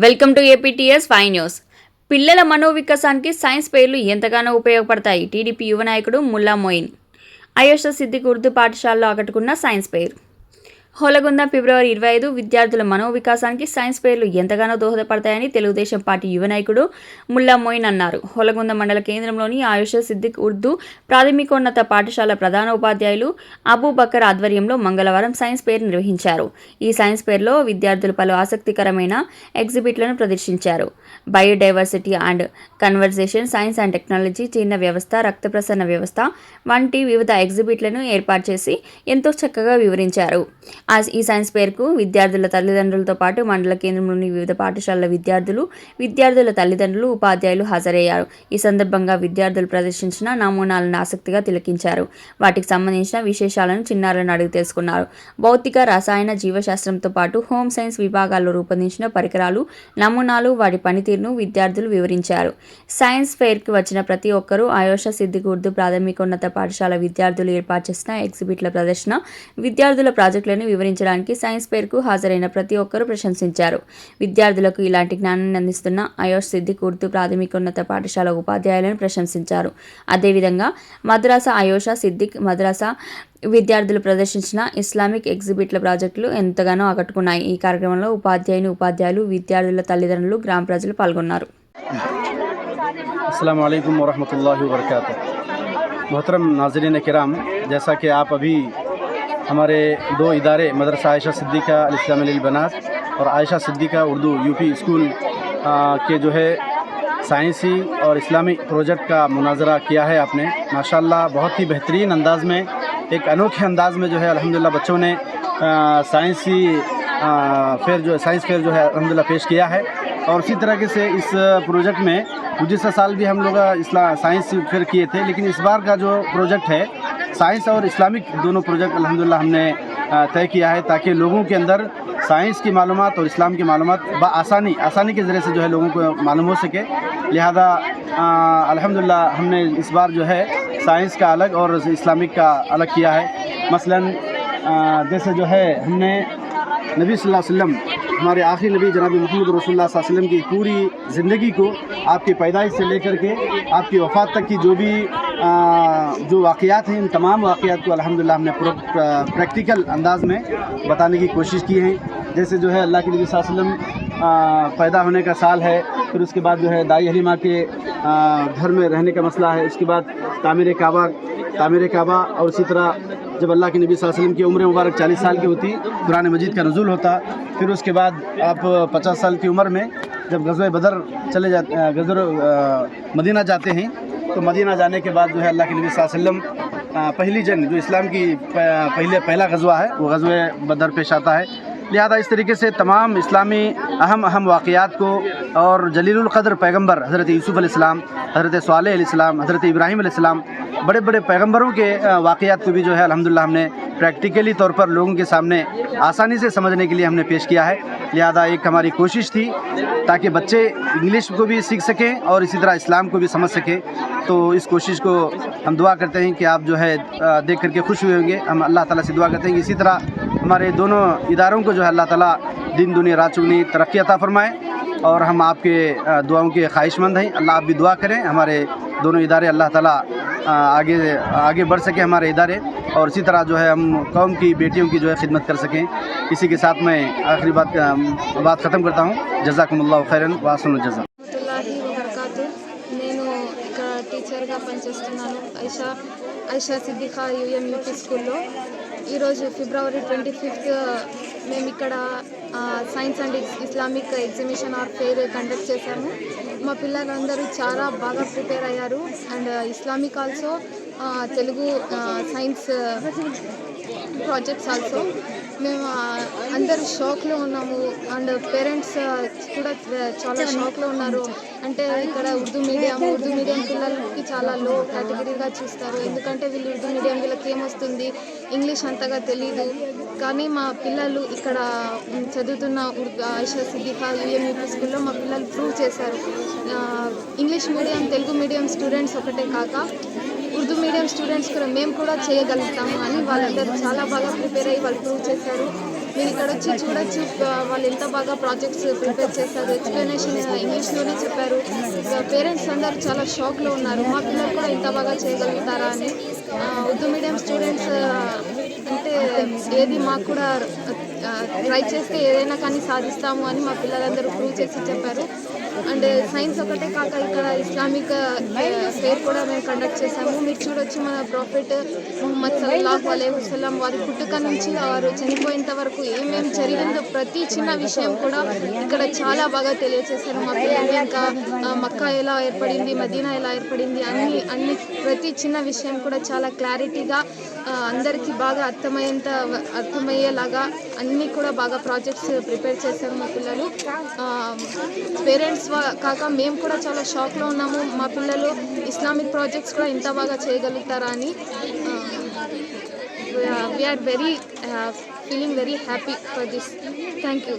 Welcome to APTS five news. పిల్లల మనోవికాసానికి science పేర్లు ఎంతగానో ఉపయోగపడతాయి. టీడీపీ యువ నాయకుడు ముల్లా మొయిన్. అయోష సిద్దిక్ ఉర్దూ పాఠశాలలో ఆకట్టుకున్న సైన్స్ పేరు. హోలగుంద ఫిబ్రవరి 25 విద్యార్థుల మనోవికాసానికి సైన్స్ పేర్లు ఎంతగానో దోహదపడతాయని తెలుగుదేశం పార్టీ యువ నాయకుడు ముల్లా మొయిన్ అన్నారు. హోలగుంద మండల కేంద్రంలోని ఆయుష సిద్దిక్ ఉర్దూ ప్రాథమికోన్నత పాఠశాల ప్రధాన ఉపాధ్యాయులు అబూబకర్ ఆధ్వర్యంలో మంగళవారం సైన్స్ ఫెయిర్ నిర్వహించారు. ఈ సైన్స్ ఫెయిర్లో విద్యార్థులు పలు ఆసక్తికరమైన ఎగ్జిబిట్లను ప్రదర్శించారు. Biodiversity and conversation, science and technology, చిన్న వ్యవస్థ, రక్త ప్రసరణ వ్యవస్థ వంటి వివిధ ఎగ్జిబిట్లను ఏర్పాటు చేసి ఎంతో చక్కగా వివరించారు. ఈ సైన్స్ ఫెయిర్కు విద్యార్థుల తల్లిదండ్రులతో పాటు మండల కేంద్రంలోని వివిధ పాఠశాలల విద్యార్థుల తల్లిదండ్రులు, ఉపాధ్యాయులు హాజరయ్యారు. ఈ సందర్భంగా విద్యార్థులు ప్రదర్శించిన నమూనాలను ఆసక్తిగా తిలకించారు. వాటికి సంబంధించిన విశేషాలను చిన్నారులను అడిగి తెలుసుకున్నారు. భౌతిక, రసాయన, జీవశాస్త్రంతో పాటు హోమ్ సైన్స్ విభాగాల్లో రూపొందించిన పరికరాలు, నమూనాలు, వాటి పనితీరును విద్యార్థులు వివరించారు. సైన్స్ ఫెయిర్కి వచ్చిన ప్రతి ఒక్కరూ ఆయోష సిద్దిక్ ఉర్దూ ప్రాథమికోన్నత పాఠశాల విద్యార్థులు ఏర్పాటు చేసిన ఎగ్జిబిట్ల ప్రదర్శన, విద్యార్థుల ప్రాజెక్టులను వివరించడానికి సైన్స్ ఫెయిర్కు హాజరైన ప్రతి ఒక్కరూ ప్రశంసించారు. విద్యార్థులకు ఇలాంటి జ్ఞానాన్ని అందిస్తున్న అయోష్ సిద్దిక్ ఉర్దూ ప్రాథమికోన్నత పాఠశాల ఉపాధ్యాయులను ప్రశంసించారు. అదేవిధంగా మద్రాసా అయోష సిద్దిక్ మద్రాసా విద్యార్థులు ప్రదర్శించిన ఇస్లామిక్ ఎగ్జిబిట్ల ప్రాజెక్టులు ఎంతగానో ఆకట్టుకున్నాయి. ఈ కార్యక్రమంలో ఉపాధ్యాయులు, విద్యార్థుల తల్లిదండ్రులు, గ్రామ ప్రజలు పాల్గొన్నారు. अस्सलाम वालेकुम वरहमतुल्लाहि वबरकातुहू। मोहतरम नाज़रीन किराम, जैसा कि आप अभी हमारे दो इदारे मदरसा आयशा सिद्दीक़ा अल इस्लामिया लिल बनात और आयशा सिद्दीक़ा उर्दू यूपी स्कूल के जो है साइंसी और इस्लामी प्रोजेक्ट का मुनाजरा किया है आपने। माशाल्लाह बहुत ही बेहतरीन अंदाज़ में, एक अनोखे अंदाज़ में जो है अल्हम्दुलिल्लाह बच्चों ने साइंसी साइंस फेयर जो है अल्हम्दुलिल्लाह पेश किया है। और इसी तरह से इस प्रोजेक्ट में गुज़िश्ता साल भी हम लोग साइंस फेयर किए थे, लेकिन इस बार का जो प्रोजेक्ट है साइंस और इस्लामिक दोनों प्रोजेक्ट अल्हम्दुलिल्लाह हमने तय किया है, ताकि लोगों के अंदर साइंस की मालूमात और इस्लाम की मालूमात आसानी के ज़रिए से जो है लोगों को मालूम हो सके। लिहाजा अल्हम्दुलिल्लाह हमने इस बार जो है साइंस का अलग और इस्लामिक का अलग किया है। मसलन जैसे जो है हमने नबी सल्लल्लाहु अलैहि वसल्लम, हमारे आखिरी नबी जनाब मोहम्मद रसूलुल्लाह सल्लल्लाहु अलैहि वसल्लम की पूरी ज़िंदगी को, आपकी पैदाइश से लेकर के आपकी वफ़ात तक की जो भी जो वाक़यात हैं, इन तमाम वाक़यात को अल्हम्दुलिल्लाह हमने पूरा प्रैक्टिकल अंदाज़ में बताने की कोशिश की है। जैसे जो है अल्लाह के नबी सल्लल्लाहु अलैहि वसल्लम पैदा होने का साल है, फिर उसके बाद जो है दाई हलीमा के घर में रहने का मसला है, उसके बाद तामीर काबा और इसी तरह जब अल्लाह के नबी सल्लल्लाहु अलैहि वसल्लम की उम्र मुबारक 40 साल की होती, कुरान मजीद का नुज़ूल होता। फिर उसके बाद आप 50 साल की उम्र में जब गज़वे बदर चले जाते, मदीना जाते हैं, तो मदीना जाने के बाद जो है अल्लाह के नबी सल्लल्लाहु अलैहि वसल्लम पहली जंग जो इस्लाम की पहला गज़वा है, वो गज़वे बदर पेश आता है। लिहाजा इस तरीके से तमाम इस्लामी अहम वाक़यात को और जलीलुल क़द्र पैगम्बर हज़रत यूसुफ़ अलैहिस्सलाम, हज़रत स्वालेह अलैहिस्सलाम, हज़रत इब्राहीम अलैहिस्सलाम, बड़े बड़े पैगम्बरों के वाक़यात को भी जो है अल्हम्दुलिल्लाह हमने प्रैक्टिकली तौर पर लोगों के सामने आसानी से समझने के लिए हमने पेश किया है। लिहाजा एक हमारी कोशिश थी ताकि बच्चे इंग्लिश को भी सीख सकें और इसी तरह इस्लाम को भी समझ सकें। तो इस कोशिश को हम दुआ करते हैं कि आप जो है देख करके खुश हुए होंगे। हम अल्लाह ताला से दुआ करते हैं कि इसी तरह हमारे दोनों इदारों को जो है अल्लाह ताला दिन दुनिया रात चुगनी तरक्की अता फरमाए, और हम आपके दुआओं के ख्वाहिशमंद हैं। अल्लाह आप भी दुआ करें हमारे दोनों इदारे अल्लाह ताला आगे बढ़ सके हमारे इदारे, और इसी तरह जो है हम कौम की बेटियों की जो है खिदमत कर सकें। इसी के साथ मैं आखिरी बात ख़त्म करता हूँ। जज़ाकुमुल्लाहु खैरन व अहसनुल जज़ा। నేను ఇక్కడ టీచర్గా పనిచేస్తున్నాను ఐషా సిద్దిఖా యూఎం యూపీ స్కూల్లో. ఈరోజు ఫిబ్రవరి 25 మేము ఇక్కడ science and Islamic exhibition or fair conduct చేశాము. మా పిల్లలందరూ చాలా బాగా ప్రిపేర్ అయ్యారు. And Islamic also, Telugu science projects also. మేము అందరూ షాక్లో ఉన్నాము, అండ్ పేరెంట్స్ కూడా చాలా షాక్లో ఉన్నారు. అంటే ఇక్కడ ఉర్దూ మీడియం పిల్లలకి చాలా లో కేటగిరీగా చూస్తారు, ఎందుకంటే వీళ్ళు ఉర్దూ మీడియం, వీళ్ళకి ఏమొస్తుంది, ఇంగ్లీష్ అంతగా తెలీదు. కానీ మా పిల్లలు ఇక్కడ చదువుతున్న ఆయిషా సిద్దిఖా యూఎం యూపీ స్కూల్లో మా పిల్లలు ప్రూవ్ చేశారు. English medium, Telugu medium students ఒకటే కాక ఉర్దూ మీడియం స్టూడెంట్స్ కూడా మేము కూడా చేయగలుగుతాము అని వాళ్ళందరూ చాలా బాగా ప్రిపేర్ అయ్యి వాళ్ళు ప్రూవ్ చేశారు. మీరు ఇక్కడ వచ్చి చూడొచ్చు వాళ్ళు ఎంత బాగా ప్రాజెక్ట్స్ ప్రిపేర్ చేస్తారు. ఎక్స్ప్లెనేషన్ ఇంగ్లీష్లోనే చెప్పారు. పేరెంట్స్ అందరూ చాలా షాక్లో ఉన్నారు, మా పిల్లలు కూడా ఇంత బాగా చేయగలుగుతారా అని. ఉర్దూ మీడియం స్టూడెంట్స్ అంటే ఏది మాకు కూడా ట్రై చేస్తే ఏదైనా కానీ సాధిస్తాము అని మా పిల్లలందరూ ప్రూవ్ చేసి చెప్పారు. అండ్ సైన్స్ ఒకటే కాక ఇక్కడ ఇస్లామిక్ ఫేర్ కూడా మేము కండక్ట్ చేశాము. మీరు చూడొచ్చు మన ప్రాఫెట్ ముహమ్మద్ సల్లల్లాహు అలైహి వసల్లం వారి పుట్టుక నుంచి వారు చనిపోయేంత వరకు ఏమేమి జరిగిందో ప్రతి చిన్న విషయం కూడా ఇక్కడ చాలా బాగా తెలియజేశారు మా పిల్లలు. ఇంకా మక్కా ఎలా ఏర్పడింది, మదీనా ఎలా ఏర్పడింది, అన్ని ప్రతి చిన్న విషయం కూడా చాలా క్లారిటీగా అందరికీ బాగా అర్థమయ్యేలాగా అన్నీ కూడా బాగా ప్రాజెక్ట్స్ ప్రిపేర్ చేశారు మా పిల్లలు. పేరెంట్స్ కాక మేము కూడా చాలా షాక్లో ఉన్నాము, మా పిల్లలు ఇస్లామిక్ ప్రాజెక్ట్స్ కూడా ఇంత బాగా చేయగలుగుతారా అని. We're feeling very happy for this. Thank you.